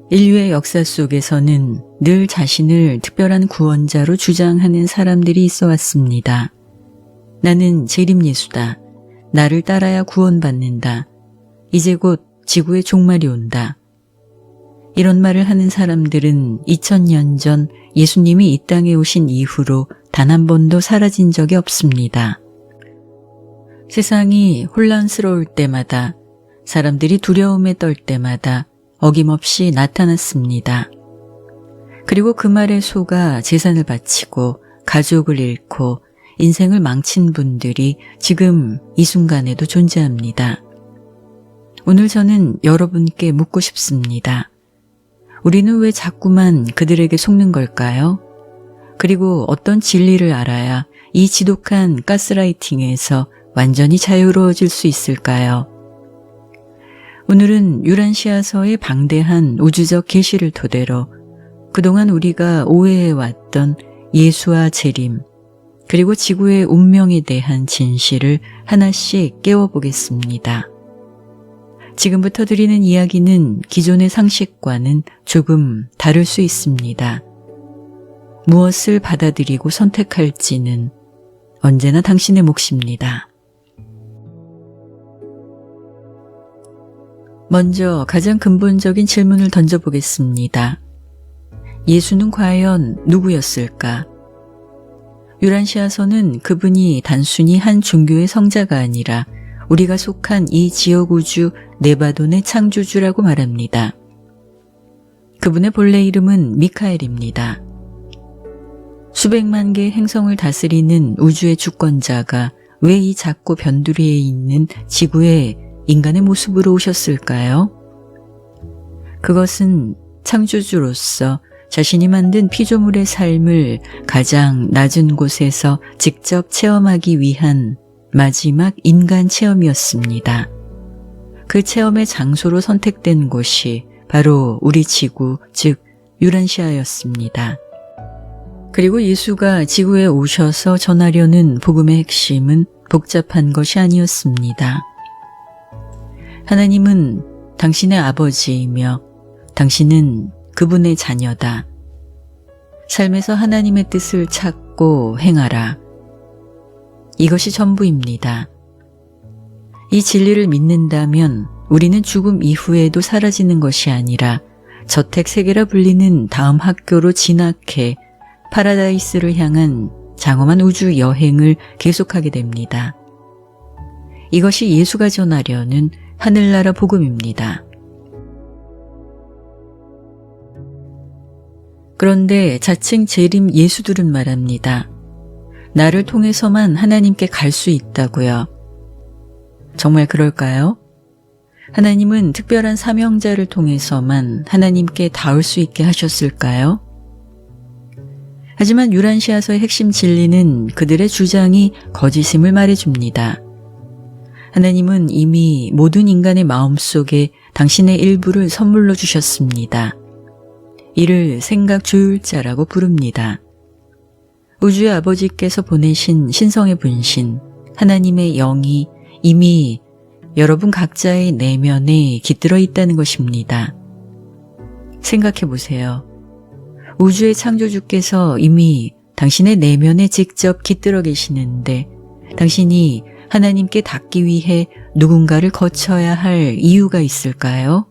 인류의 역사 속에서는 늘 자신을 특별한 구원자로 주장하는 사람들이 있어 왔습니다. 나는 재림예수다. 나를 따라야 구원받는다. 이제 곧 지구의 종말이 온다. 이런 말을 하는 사람들은 2000년 전 예수님이 이 땅에 오신 이후로 단 한 번도 사라진 적이 없습니다. 세상이 혼란스러울 때마다, 사람들이 두려움에 떨 때마다 어김없이 나타났습니다. 그리고 그 말에 속아 재산을 바치고 가족을 잃고 인생을 망친 분들이 지금 이 순간에도 존재합니다. 오늘 저는 여러분께 묻고 싶습니다. 우리는 왜 자꾸만 그들에게 속는 걸까요? 그리고 어떤 진리를 알아야 이 지독한 가스라이팅에서 완전히 자유로워질 수 있을까요? 오늘은 유란시아서의 방대한 우주적 계시를 토대로 그동안 우리가 오해해왔던 예수와 재림, 그리고 지구의 운명에 대한 진실을 하나씩 깨워보겠습니다. 지금부터 드리는 이야기는 기존의 상식과는 조금 다를 수 있습니다. 무엇을 받아들이고 선택할지는 언제나 당신의 몫입니다. 먼저 가장 근본적인 질문을 던져보겠습니다. 예수는 과연 누구였을까? 유란시아서는 그분이 단순히 한 종교의 성자가 아니라 우리가 속한 이 지역우주 네바돈의 창조주라고 말합니다. 그분의 본래 이름은 미카엘입니다. 수백만 개의 행성을 다스리는 우주의 주권자가 왜 이 작고 변두리에 있는 지구에 인간의 모습으로 오셨을까요? 그것은 창조주로서 자신이 만든 피조물의 삶을 가장 낮은 곳에서 직접 체험하기 위한 마지막 인간 체험이었습니다. 그 체험의 장소로 선택된 곳이 바로 우리 지구, 즉 유란시아였습니다. 그리고 예수가 지구에 오셔서 전하려는 복음의 핵심은 복잡한 것이 아니었습니다. 하나님은 당신의 아버지이며 당신은 그분의 자녀다. 삶에서 하나님의 뜻을 찾고 행하라. 이것이 전부입니다. 이 진리를 믿는다면 우리는 죽음 이후에도 사라지는 것이 아니라 저택세계라 불리는 다음 학교로 진학해 파라다이스를 향한 장엄한 우주 여행을 계속하게 됩니다. 이것이 예수가 전하려는 하늘나라 복음입니다. 그런데 자칭 재림 예수들은 말합니다. 나를 통해서만 하나님께 갈 수 있다고요. 정말 그럴까요? 하나님은 특별한 사명자를 통해서만 하나님께 닿을 수 있게 하셨을까요? 하지만 유란시아서의 핵심 진리는 그들의 주장이 거짓임을 말해줍니다. 하나님은 이미 모든 인간의 마음속에 당신의 일부를 선물로 주셨습니다. 이를 생각 조율자라고 부릅니다. 우주의 아버지께서 보내신 신성의 분신, 하나님의 영이 이미 여러분 각자의 내면에 깃들어 있다는 것입니다. 생각해 보세요. 우주의 창조주께서 이미 당신의 내면에 직접 깃들어 계시는데 당신이 하나님께 닿기 위해 누군가를 거쳐야 할 이유가 있을까요?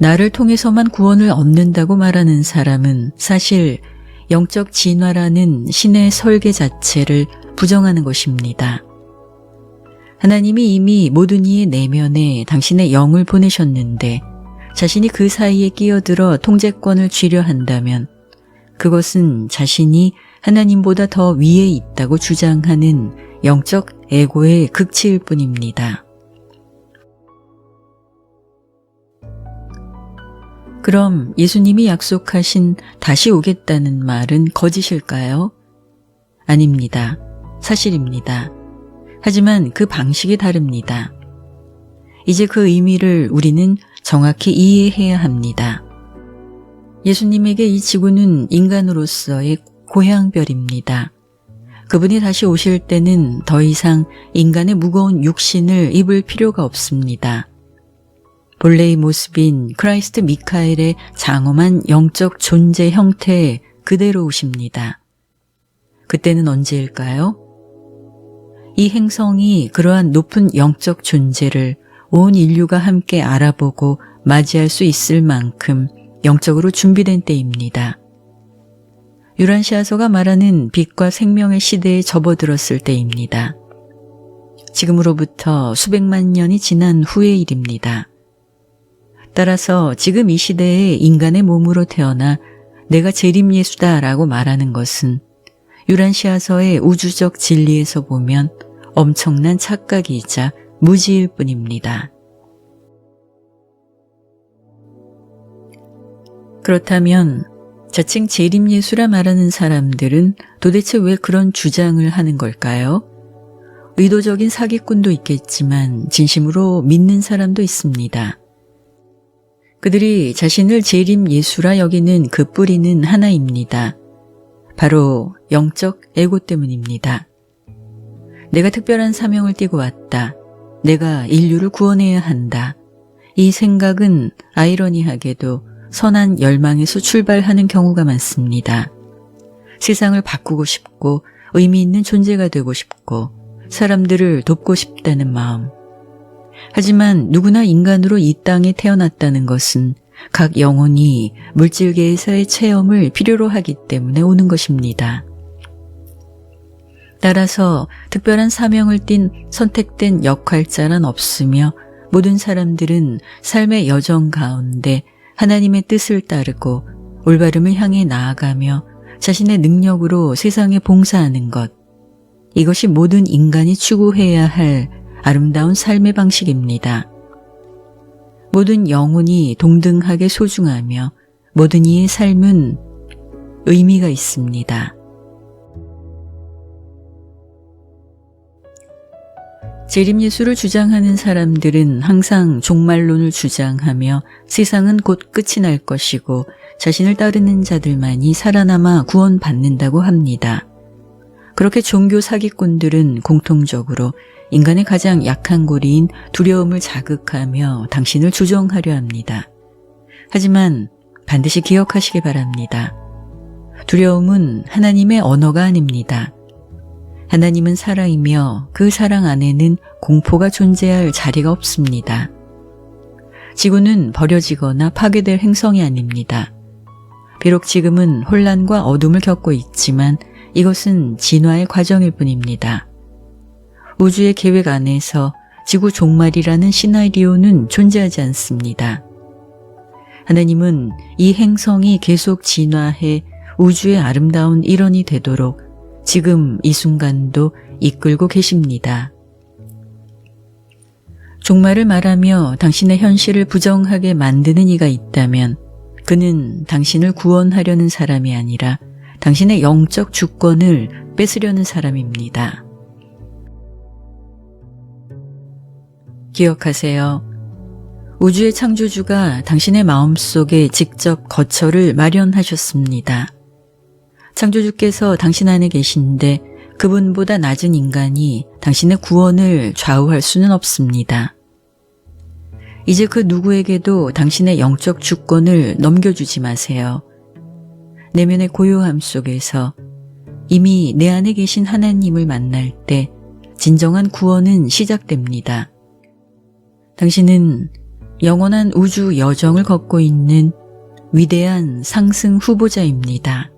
나를 통해서만 구원을 얻는다고 말하는 사람은 사실 영적 진화라는 신의 설계 자체를 부정하는 것입니다. 하나님이 이미 모든 이의 내면에 당신의 영을 보내셨는데 자신이 그 사이에 끼어들어 통제권을 쥐려 한다면 그것은 자신이 하나님보다 더 위에 있다고 주장하는 영적 에고의 극치일 뿐입니다. 그럼 예수님이 약속하신 다시 오겠다는 말은 거짓일까요? 아닙니다. 사실입니다. 하지만 그 방식이 다릅니다. 이제 그 의미를 우리는 정확히 이해해야 합니다. 예수님에게 이 지구는 인간으로서의 고향별입니다. 그분이 다시 오실 때는 더 이상 인간의 무거운 육신을 입을 필요가 없습니다. 본래의 모습인 크라이스트 미카엘의 장엄한 영적 존재 형태에 그대로 오십니다. 그때는 언제일까요? 이 행성이 그러한 높은 영적 존재를 온 인류가 함께 알아보고 맞이할 수 있을 만큼 영적으로 준비된 때입니다. 유란시아서가 말하는 빛과 생명의 시대에 접어들었을 때입니다. 지금으로부터 수백만 년이 지난 후의 일입니다. 따라서 지금 이 시대에 인간의 몸으로 태어나 내가 재림 예수다라고 말하는 것은 유란시아서의 우주적 진리에서 보면 엄청난 착각이자 무지일 뿐입니다. 그렇다면 자칭 재림 예수라 말하는 사람들은 도대체 왜 그런 주장을 하는 걸까요? 의도적인 사기꾼도 있겠지만 진심으로 믿는 사람도 있습니다. 그들이 자신을 재림 예수라 여기는 그 뿌리는 하나입니다. 바로 영적 에고 때문입니다. 내가 특별한 사명을 띠고 왔다. 내가 인류를 구원해야 한다. 이 생각은 아이러니하게도 선한 열망에서 출발하는 경우가 많습니다. 세상을 바꾸고 싶고 의미 있는 존재가 되고 싶고 사람들을 돕고 싶다는 마음. 하지만 누구나 인간으로 이 땅에 태어났다는 것은 각 영혼이 물질계에서의 체험을 필요로 하기 때문에 오는 것입니다. 따라서 특별한 사명을 띤 선택된 역할자란 없으며 모든 사람들은 삶의 여정 가운데 하나님의 뜻을 따르고 올바름을 향해 나아가며 자신의 능력으로 세상에 봉사하는 것. 이것이 모든 인간이 추구해야 할 아름다운 삶의 방식입니다. 모든 영혼이 동등하게 소중하며 모든 이의 삶은 의미가 있습니다. 재림예수를 주장하는 사람들은 항상 종말론을 주장하며 세상은 곧 끝이 날 것이고 자신을 따르는 자들만이 살아남아 구원받는다고 합니다. 그렇게 종교 사기꾼들은 공통적으로 인간의 가장 약한 고리인 두려움을 자극하며 당신을 조종하려 합니다. 하지만 반드시 기억하시기 바랍니다. 두려움은 하나님의 언어가 아닙니다. 하나님은 사랑이며 그 사랑 안에는 공포가 존재할 자리가 없습니다. 지구는 버려지거나 파괴될 행성이 아닙니다. 비록 지금은 혼란과 어둠을 겪고 있지만 이것은 진화의 과정일 뿐입니다. 우주의 계획 안에서 지구 종말이라는 시나리오는 존재하지 않습니다. 하나님은 이 행성이 계속 진화해 우주의 아름다운 일원이 되도록 지금 이 순간도 이끌고 계십니다. 종말을 말하며 당신의 현실을 부정하게 만드는 이가 있다면 그는 당신을 구원하려는 사람이 아니라 당신의 영적 주권을 뺏으려는 사람입니다. 기억하세요. 우주의 창조주가 당신의 마음속에 직접 거처를 마련하셨습니다. 창조주께서 당신 안에 계신데 그분보다 낮은 인간이 당신의 구원을 좌우할 수는 없습니다. 이제 그 누구에게도 당신의 영적 주권을 넘겨주지 마세요. 내면의 고요함 속에서 이미 내 안에 계신 하나님을 만날 때 진정한 구원은 시작됩니다. 당신은 영원한 우주 여정을 걷고 있는 위대한 상승 후보자입니다.